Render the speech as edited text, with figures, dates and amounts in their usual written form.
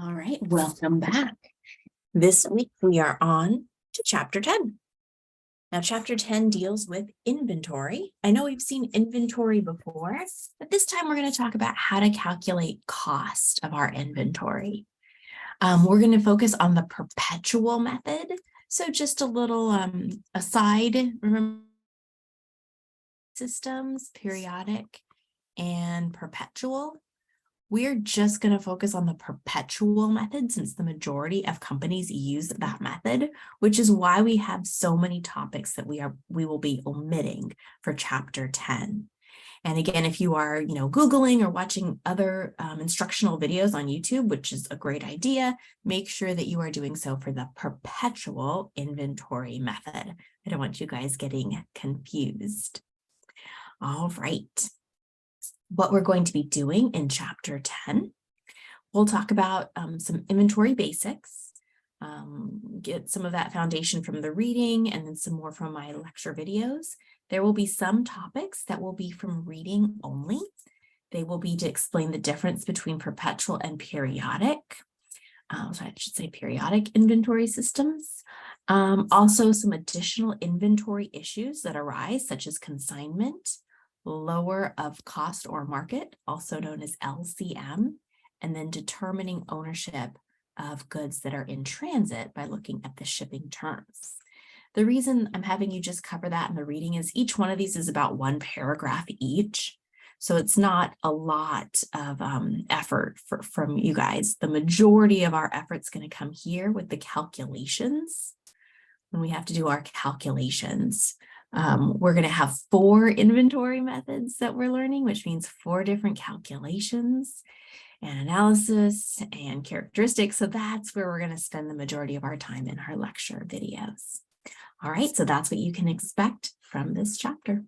All right, welcome back. This week we are on to Chapter 10. Now, Chapter 10 deals with inventory. I know we've seen inventory before, but this time we're going to talk about how to calculate cost of our inventory. We're going to focus on the perpetual method. So just a little aside, remember systems, periodic, and perpetual. We're just going to focus on the perpetual method since the majority of companies use that method, which is why we have so many topics that we will be omitting for Chapter 10. And again, if you are, Googling or watching other instructional videos on YouTube, which is a great idea, make sure that you are doing so for the perpetual inventory method. I don't want you guys getting confused. All right. What we're going to be doing in Chapter 10, we'll talk about some inventory basics, get some of that foundation from the reading and then some more from my lecture videos. There will be some topics that will be from reading only. They will be to explain the difference between perpetual and periodic. So I should say periodic inventory systems. Also some additional inventory issues that arise, such as consignment, lower of cost or market, also known as LCM, and then determining ownership of goods that are in transit by looking at the shipping terms. The reason I'm having you just cover that in the reading is each one of these is about one paragraph each. So it's not a lot of effort from you guys. The majority of our effort's going to come here with the calculations. When we have to do our calculations, we're going to have 4 inventory methods that we're learning, which means 4 different calculations and analysis and characteristics. So that's where we're going to spend the majority of our time in our lecture videos. All right, so that's what you can expect from this chapter.